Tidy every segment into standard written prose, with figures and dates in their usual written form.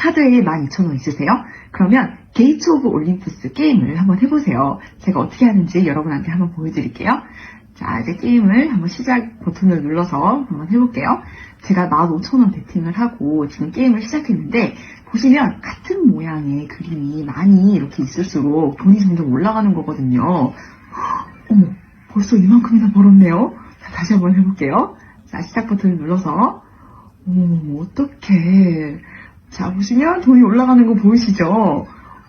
카드에 12,000원 있으세요? 그러면 게이츠 오브 올림푸스 게임을 한번 해보세요. 제가 어떻게 하는지 여러분한테 한번 보여드릴게요. 자, 이제 게임을 한번 시작 버튼을 눌러서 한번 해볼게요. 제가 15,000원 베팅을 하고 지금 게임을 시작했는데 보시면 같은 모양의 그림이 많이 이렇게 있을수록 돈이 점점 올라가는 거거든요. 어머, 벌써 이만큼이나 벌었네요. 자, 다시 한번 해볼게요. 자, 시작 버튼을 눌러서 어떡해. 자, 보시면 돈이 올라가는 거 보이시죠?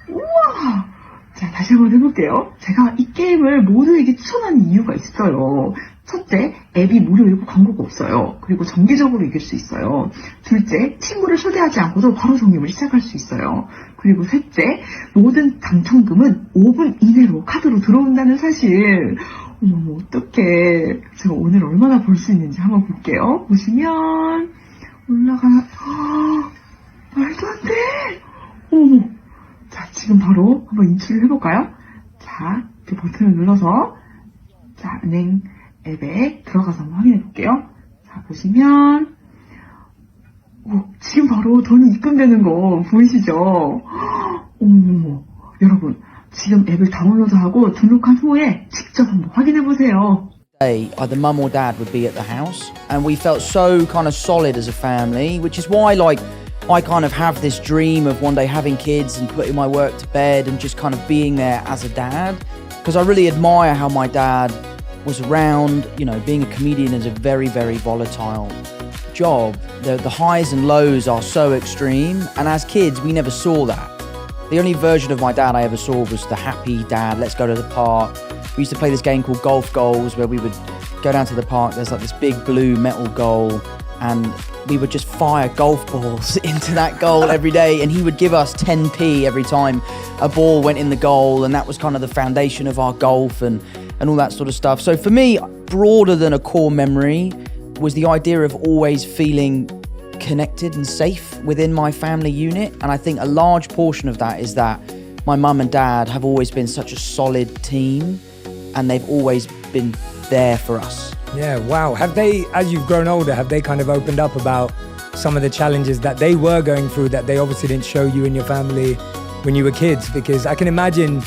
우와! 자, 다시 한번 해볼게요. 제가 이 게임을 모두에게 추천하는 이유가 있어요. 첫째, 앱이 무료이고 광고가 없어요. 그리고 정기적으로 이길 수 있어요. 둘째, 친구를 초대하지 않고도 바로 적립을 시작할 수 있어요. 그리고 셋째, 모든 당첨금은 5분 이내로 카드로 들어온다는 사실. 어머, 어떡해. 제가 오늘 얼마나 벌 수 있는지 한번 볼게요. 보시면 말도 안 돼. 어머. 자, 지금 바로 한번 인출을 해볼까요? 자, 이렇게 버튼을 눌러서 자, 은행 앱에 들어가서 한번 확인해 볼게요. 자, 보시면 지금 바로 돈이 입금되는 거 보이시죠? 어머, 여러분 지금 앱을 다운로드하고 등록한 후에 직접 한번 확인해 보세요. Either mum or dad would be at the house, and we felt so kind of solid as a family, which is why I kind of have this dream of one day having kids and putting my work to bed and just kind of being there as a dad, because I really admire how my dad was around. You know, being a comedian is a very, very volatile job. The highs and lows are so extreme, and as kids we never saw that. The only version of my dad I ever saw was the happy dad, let's go to the park. We used to play this game called Golf Goals, where we would go down to the park, there's like this big blue metal goal, and we would just fire golf balls into that goal every day, and he would give us 10p every time a ball went in the goal, and that was kind of the foundation of our golf and all that sort of stuff. So for me, broader than a core memory was the idea of always feeling connected and safe within my family unit, and I think a large portion of that is that my mum and dad have always been such a solid team, and they've always been there for us. Yeah, wow. Have they, as you've grown older, have they kind of opened up about some of the challenges that they were going through that they obviously didn't show you and your family when you were kids? Because I can imagine,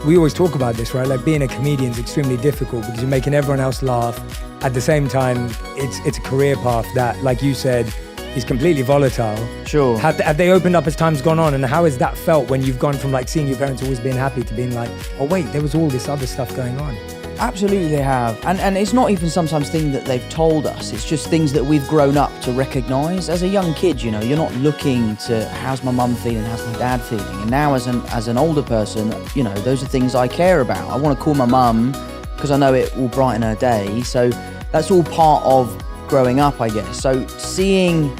we always talk about this, right? Like being a comedian is extremely difficult because you're making everyone else laugh. At the same time, it's a career path that, like you said, is completely volatile. Sure. Have they opened up as time's gone on, and how has that felt when you've gone from like seeing your parents always being happy to being like, oh wait, there was all this other stuff going on? Absolutely they have. And it's not even sometimes things that they've told us, it's just things that we've grown up to recognise. As a young kid, you know, you're not looking to how's my mum feeling, how's my dad feeling. And now as an older person, you know, those are things I care about. I want to call my mum because I know it will brighten her day. So that's all part of growing up, I guess. So seeing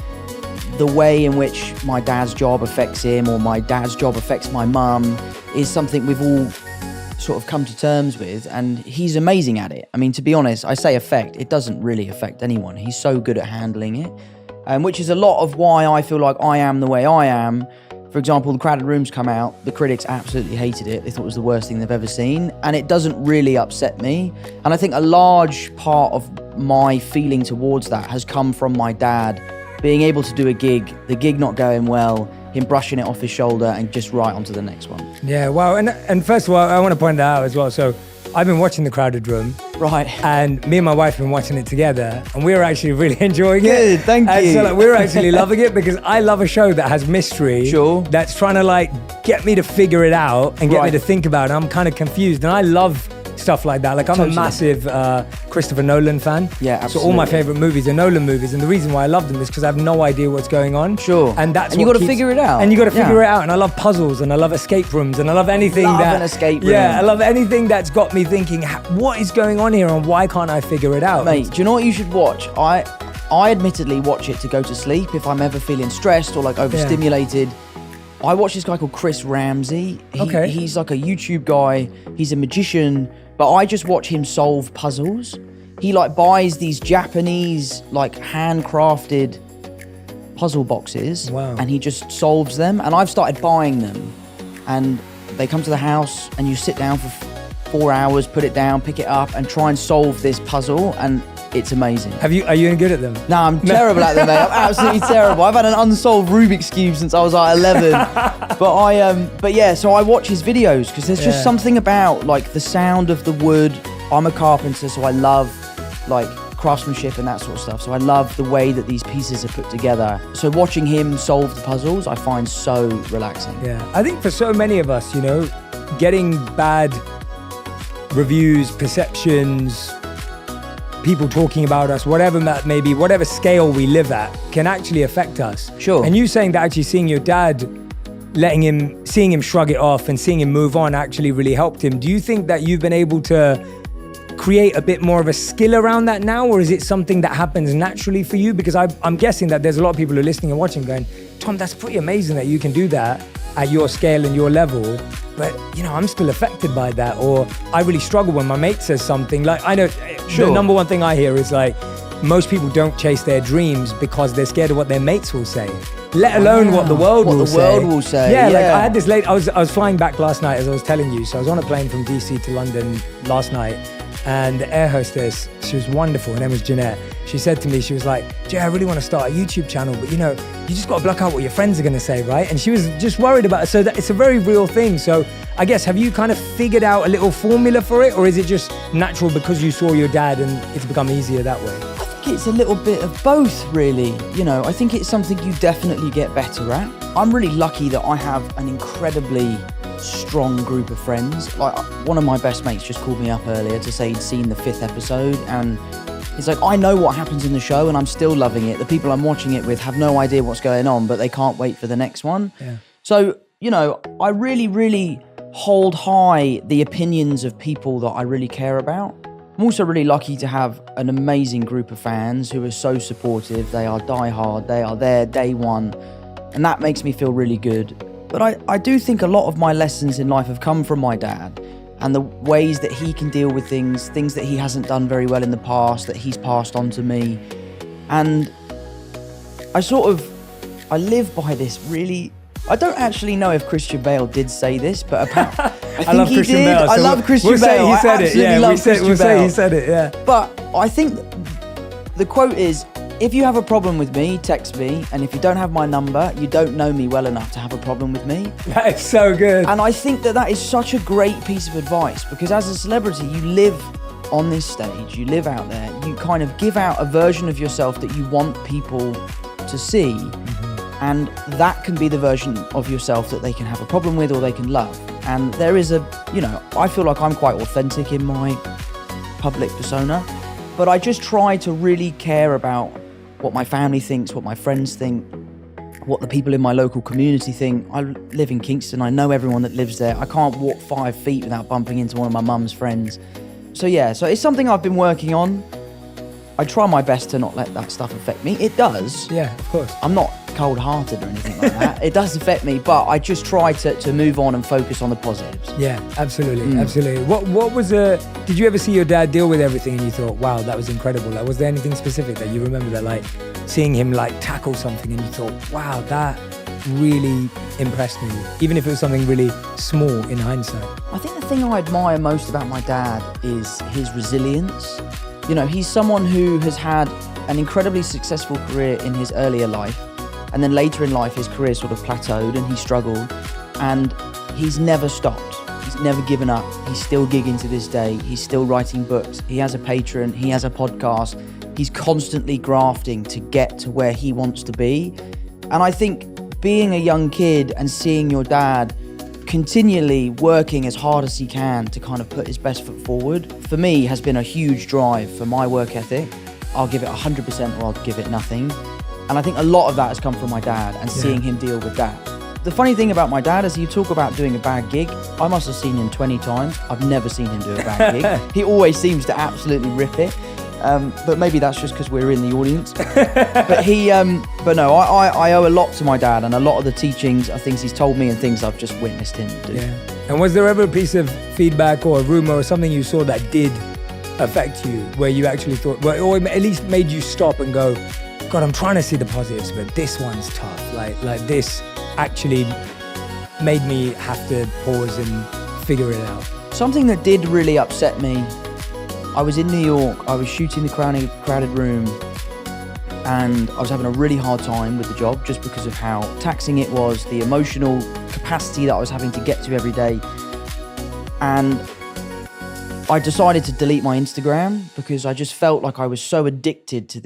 the way in which my dad's job affects him or my dad's job affects my mum is something we've all sort of come to terms with, and he's amazing at it. I mean, to be honest, I say affect, it doesn't really affect anyone. He's so good at handling it, which is a lot of why I feel like I am the way I am. For example, The Crowded Rooms come out, the critics absolutely hated it. They thought it was the worst thing they've ever seen, and it doesn't really upset me. And I think a large part of my feeling towards that has come from my dad being able to do a gig, the gig not going well, him brushing it off his shoulder and just right onto the next one. Yeah, wow. And first of all, I want to point that out as well. So I've been watching The Crowded Room. Right. And me and my wife have been watching it together, and we were actually really enjoying it. Good, thank and you. so we're actually loving it because I love a show that has mystery. Sure. That's trying to like get me to figure it out and get me to think about it. I'm kind of confused, and I love stuff like that. Like I'm a massive Christopher Nolan fan. Yeah, absolutely. So all my favorite movies are Nolan movies, and the reason why I love them is because I have no idea what's going on. Sure. And that's and you got to figure it out. And you got to figure it out. And I love puzzles, and I love escape rooms, and I love anything an escape room. Yeah, I love anything that's got me thinking, what is going on here, and why can't I figure it out? Mate, do you know what you should watch? I admittedly watch it to go to sleep if I'm ever feeling stressed or like overstimulated. I watch this guy called Chris Ramsey. He's like a YouTube guy. He's a magician, but I just watch him solve puzzles. He like buys these Japanese like handcrafted puzzle boxes, and he just solves them. And I've started buying them, and they come to the house, and you sit down for 4 hours, put it down, pick it up, and try and solve this puzzle. And it's amazing. Are you any good at them? No, I'm terrible at them, mate. I'm absolutely terrible. I've had an unsolved Rubik's Cube since I was like 11. But yeah, so I watch his videos because there's just something about like the sound of the wood. I'm a carpenter, so I love like craftsmanship and that sort of stuff. So I love the way that these pieces are put together. So watching him solve the puzzles, I find so relaxing. Yeah, I think for so many of us, you know, getting bad reviews, perceptions, people talking about us, whatever that may be, whatever scale we live at, can actually affect us. Sure. And you saying that actually seeing your dad, seeing him shrug it off and seeing him move on actually really helped him. Do you think that you've been able to create a bit more of a skill around that now, or is it something that happens naturally for you? Because I'm guessing that there's a lot of people who are listening and watching going, Tom, that's pretty amazing that you can do that at your scale and your level. But, you know, I'm still affected by that. Or I really struggle when my mate says something. Like, I know the number one thing I hear is like, most people don't chase their dreams because they're scared of what their mates will say, let alone what the world will say. Yeah, like I had this I was flying back last night, as I was telling you. So I was on a plane from DC to London last night. And the air hostess, she was wonderful. Her name was Jeanette. She said to me, she was like, Jay, I really want to start a YouTube channel, but you know, you just got to block out what your friends are going to say, right? And she was just worried about it. So that it's a very real thing. So I guess, have you kind of figured out a little formula for it? Or is it just natural because you saw your dad and it's become easier that way? I think it's a little bit of both, really. You know, I think it's something you definitely get better at. I'm really lucky that I have an incredibly strong group of friends. Like, one of my best mates just called me up earlier to say he'd seen the 5th episode, and he's like, I know what happens in the show and I'm still loving it. The people I'm watching it with have no idea what's going on, but they can't wait for the next one. Yeah. So, you know, I really, really hold high the opinions of people that I really care about. I'm also really lucky to have an amazing group of fans who are so supportive. They are diehard, they are there day one, and that makes me feel really good. But I do think a lot of my lessons in life have come from my dad and the ways that he can deal with things that he hasn't done very well in the past, that he's passed on to me. And I live by this really... I don't actually know if Christian Bale did say this, but I think love he Christian did. Bale, so I love Christian we'll Bale. Say he said I it. Yeah, love Christian we'll say Bale. he said it, yeah. But I think the quote is, if you have a problem with me, text me. And if you don't have my number, you don't know me well enough to have a problem with me. That is so good. And I think that is such a great piece of advice, because as a celebrity, you live on this stage, you live out there, you kind of give out a version of yourself that you want people to see. Mm-hmm. And that can be the version of yourself that they can have a problem with or they can love. And there is I feel like I'm quite authentic in my public persona, but I just try to really care about what my family thinks, what my friends think, what the people in my local community think. I live in Kingston. I know everyone that lives there. I can't walk 5 feet without bumping into one of my mum's friends. So it's something I've been working on. I try my best to not let that stuff affect me. It does. Yeah, of course. I'm not cold-hearted or anything like that. It does affect me, but I just try to move on and focus on the positives. Yeah, absolutely, absolutely. What was did you ever see your dad deal with everything and you thought, wow, that was incredible? Like, was there anything specific that you remember that, like, seeing him, like, tackle something and you thought, wow, that really impressed me, even if it was something really small in hindsight? I think the thing I admire most about my dad is his resilience. You know, he's someone who has had an incredibly successful career in his earlier life, and then later in life his career sort of plateaued and he struggled, and he's never stopped. He's never given up. He's still gigging to this day. He's still writing books. He has a Patreon. He has a podcast. He's constantly grafting to get to where he wants to be. And I think being a young kid and seeing your dad continually working as hard as he can to kind of put his best foot forward, for me, has been a huge drive for my work ethic. I'll give it 100% or I'll give it nothing. And I think a lot of that has come from my dad and seeing him deal with that. The funny thing about my dad is you talk about doing a bad gig. I must have seen him 20 times. I've never seen him do a bad gig. He always seems to absolutely rip it. But maybe that's just because we're in the audience. But no, I owe a lot to my dad, and a lot of the teachings are things he's told me and things I've just witnessed him do. Yeah. And was there ever a piece of feedback or a rumor or something you saw that did affect you, where you actually thought, well, or at least made you stop and go, God, I'm trying to see the positives, but this one's tough. Like this actually made me have to pause and figure it out. Something that did really upset me, I was in New York, I was shooting The Crowded Room, and I was having a really hard time with the job just because of how taxing it was, the emotional capacity that I was having to get to every day. And I decided to delete my Instagram because I just felt like I was so addicted to